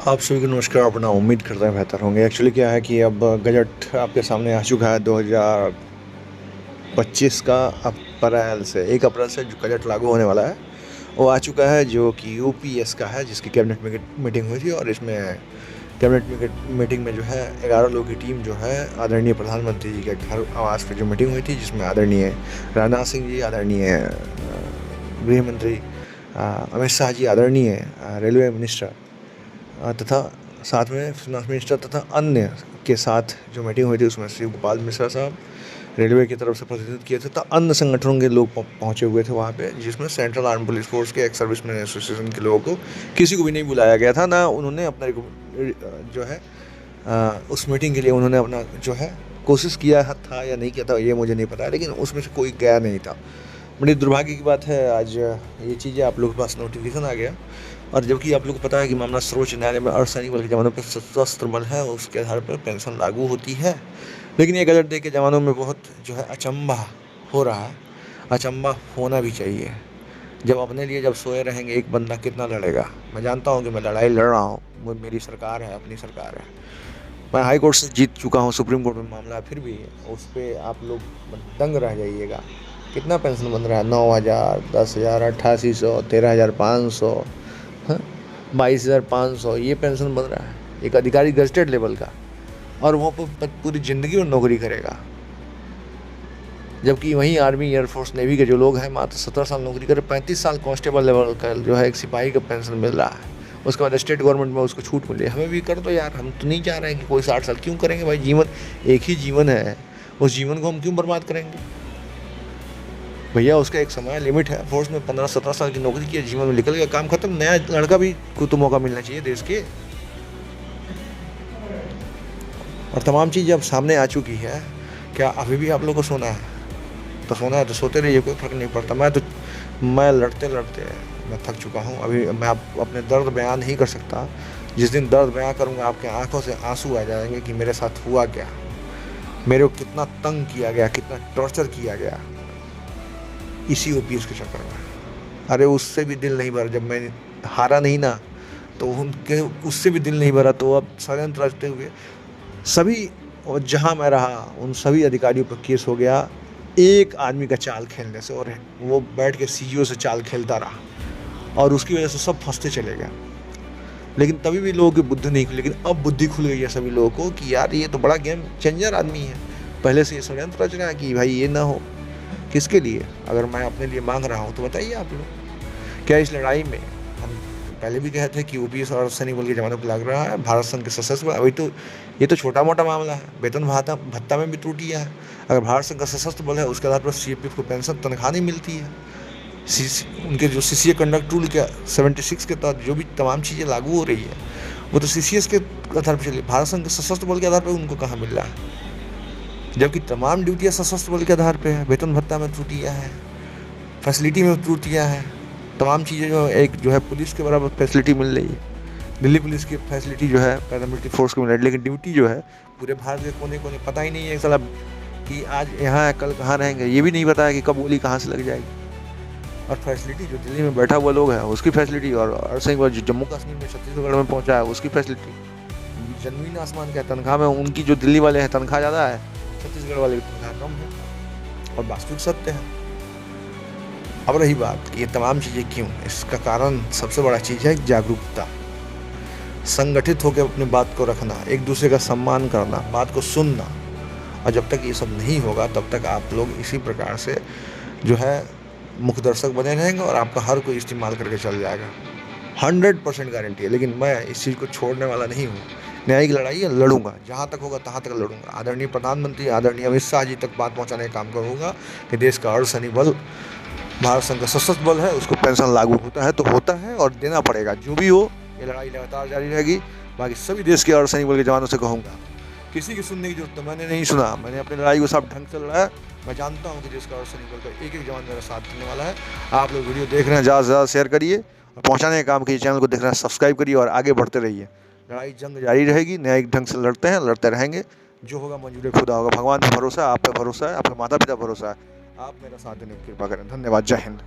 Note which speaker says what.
Speaker 1: आप सभी को नमस्कार। अपना उम्मीद करते हैं बेहतर होंगे। एक्चुअली क्या है कि अब बजट आपके सामने आ चुका है 2025 का। अप्रैल से 1 अप्रैल से जो बजट लागू होने वाला है वो आ चुका है, जो कि यूपीएस का है, जिसकी कैबिनेट मीटिंग हुई थी। और इसमें कैबिनेट मीटिंग में जो है 11 लोगों की टीम जो है आदरणीय प्रधानमंत्री जी के घर आवास पर जो मीटिंग हुई थी, जिसमें आदरणीय राजनाथ सिंह जी, आदरणीय गृह मंत्री अमित शाह जी, आदरणीय रेलवे मिनिस्टर तथा साथ में फिनांस मिनिस्टर तथा अन्य के साथ जो मीटिंग हुई थी, उसमें श्री गोपाल मिश्रा साहब रेलवे की तरफ से प्रतिनिधित्व किए थे, तथा अन्य संगठनों के लोग पहुंचे हुए थे वहाँ पे, जिसमें सेंट्रल आर्म पुलिस फोर्स के एक्स सर्विसमैन एसोसिएशन के लोगों को किसी को भी नहीं बुलाया गया था। ना उन्होंने अपना जो है उस मीटिंग के लिए उन्होंने अपना जो है कोशिश किया था या नहीं किया था ये मुझे नहीं पता है, लेकिन उसमें से कोई गया नहीं था। बड़ी दुर्भाग्य की बात है, आज ये चीज़ें आप लोगों के पास नोटिफिकेशन आ गया। और जबकि आप लोग को पता है कि मामला सर्वोच्च न्यायालय में अर्धसैनिक बल के जवानों पर सशस्त्र बल है, उसके आधार पर पेंशन लागू होती है। लेकिन ये गलत डे के जवानों में बहुत जो है अचंभा हो रहा है। अचंभा होना भी चाहिए। जब अपने लिए जब सोए रहेंगे एक बंदा कितना लड़ेगा। मैं जानता हूँ कि मैं लड़ाई लड़ रहा हूँ, वो मेरी सरकार है, अपनी सरकार है। मैं हाई कोर्ट से जीत चुका हूँ, सुप्रीम कोर्ट में मामला फिर भी उस पर आप लोग दंग रह जाइएगा। कितना पेंशन बन रहा है? 9,000, 10,000, 8,800, 13,500, 22,500 ये पेंशन बन रहा है एक अधिकारी गजटेड लेवल का, और वो पूरी ज़िंदगी में नौकरी करेगा। जबकि वहीं आर्मी, एयरफोर्स, नेवी के जो लोग हैं मात्र 17 साल नौकरी कर, 35 साल कांस्टेबल लेवल का जो है एक सिपाही का पेंशन मिल रहा है। उसके बाद स्टेट गवर्नमेंट में उसको छूट मिले। हमें भी कर दो यार, हम तो नहीं चाह रहे हैं कि कोई 60 साल क्यों करेंगे भाई। जीवन एक ही जीवन है, उस जीवन को हम क्यों बर्बाद करेंगे भैया। उसका एक समय लिमिट है। फोर्स में 15-17 साल की नौकरी किया, जीवन में निकल गया, काम खत्म। नया लड़का भी को तो मौका मिलना चाहिए देश के। और तमाम चीज़ अब सामने आ चुकी है। क्या अभी भी आप लोग को सोना है? तो सोना है तो सोते रहिए, कोई फर्क नहीं पड़ता। मैं लड़ते लड़ते मैं थक चुका हूँ। अभी मैं अपने दर्द बयान नहीं कर सकता। जिस दिन दर्द बयान करूँगा आपके आंखों से आंसू आ जाएंगे कि मेरे साथ हुआ क्या, मेरे को कितना तंग किया गया, कितना टॉर्चर किया गया इसी ओपीएस के चक्कर में। अरे उससे भी दिल नहीं भरा जब मैं हारा नहीं ना, तो उनके उससे भी दिल नहीं भरा। तो अब षड्यंत्र रचते हुए सभी, और जहाँ मैं रहा उन सभी अधिकारियों पर केस हो गया एक आदमी का चाल खेलने से, और वो बैठ के सीईओ से चाल खेलता रहा, और उसकी वजह से सब फंसते चले गए। लेकिन तभी भी लोगों की बुद्धि नहीं खुली। लेकिन अब बुद्धि खुल गई है सभी लोगों को कि यार ये तो बड़ा गेम चेंजर आदमी है। पहले से ये षड्यंत्र रच रहा है कि भाई ये ना हो। किसके लिए? अगर मैं अपने लिए मांग रहा हूँ तो बताइए आप लोग। क्या इस लड़ाई में हम पहले भी कहते हैं कि यूपीएस और सैनिक बल के जवानों को लग रहा है भारत संघ के सशस्त्र बल। अभी तो ये तो छोटा मोटा मामला है, वेतन भत्ता में भी त्रुटियाँ है। अगर भारत संघ का सशस्त्र बल है उसके आधार पर सीएपीएफ को पेंशन तनख्वाह नहीं मिलती है। उनके जो सीसीए कंडक्ट रूल के 76 के तहत जो भी तमाम चीज़ें लागू हो रही है वो तो सीसीएस के आधार पर चली। भारत संघ के सशस्त्र बल के आधार पर उनको कहाँ मिल रहा है? जबकि तमाम ड्यूटियाँ सशस्त्र बल के आधार पे है। वेतन भत्ता में त्रुटियाँ हैं, फैसिलिटी में त्रुटियाँ हैं। तमाम चीज़ें जो एक जो है पुलिस के बराबर फैसिलिटी मिल रही है। दिल्ली पुलिस की फैसिलिटी जो है पैरामिलिट्री फोर्स को मिल रही है, लेकिन ड्यूटी जो है पूरे भारत के कोने कोने पता ही नहीं है साला कि आज यहाँ है कल कहाँ रहेंगे। ये भी नहीं पता है कि कब गोली कहाँ से लग जाएगी। और फैसिलिटी जो दिल्ली में बैठा हुआ लोग है उसकी फैसिलिटी, और जो जम्मू कश्मीर में छत्तीसगढ़ में पहुँचा है उसकी फैसिलिटी जमीन आसमान का तनख्वाह में। उनकी जो दिल्ली वाले हैं तनख्वाह ज़्यादा है, छत्तीसगढ़ वाले की तनख्वाह कम है, और वास्तविक सत्य है। अब रही बात कि ये तमाम चीज़ें क्यों, इसका कारण सबसे बड़ा चीज़ है जागरूकता। संगठित होकर अपनी बात को रखना, एक दूसरे का सम्मान करना, बात को सुनना। और जब तक ये सब नहीं होगा तब तक आप लोग इसी प्रकार से जो है मुख्य दर्शक बने रहेंगे, और आपका हर कोई इस्तेमाल करके चल जाएगा। 100% गारंटी है। लेकिन मैं इस चीज़ को छोड़ने वाला नहीं हूँ। न्यायिक लड़ाई लड़ूंगा, जहाँ तक होगा तहाँ तक लड़ूंगा। आदरणीय प्रधानमंत्री, आदरणीय अमित शाह जी तक बात पहुँचाने का काम करूँगा कि देश का अर्धसैनिक बल, भारत संघ का सशस्त्र बल है, उसको पेंशन लागू होता है तो होता है, और देना पड़ेगा। जो भी हो, ये लड़ाई लगातार जारी रहेगी। बाकी सभी देश के अर्धसैनिक बल के जवानों से कहूँगा, किसी की सुनने की जरूरत तो मैंने नहीं सुना। मैंने अपनी लड़ाई को सब ढंग से लड़ा है। मैं जानता हूँ कि देश का अर्धसैनिक बल का एक एक जवान मेरा साथ देने वाला है। आप लोग वीडियो देख रहे हैं, ज़्यादा से ज़्यादा शेयर करिए, और पहुँचाने का काम कीजिए। चैनल को देख रहे हैं सब्सक्राइब करिए, और आगे बढ़ते रहिए। लड़ाई जंग जारी रहेगी। न्यायिक ढंग से लड़ते हैं, लड़ते रहेंगे। जो होगा मंजूर खुदा होगा। भगवान पे भरोसा है, आप पे भरोसा है, आपके माता पिता भरोसा है। आप मेरा साथ देने की कृपा करें। धन्यवाद। जय हिंद।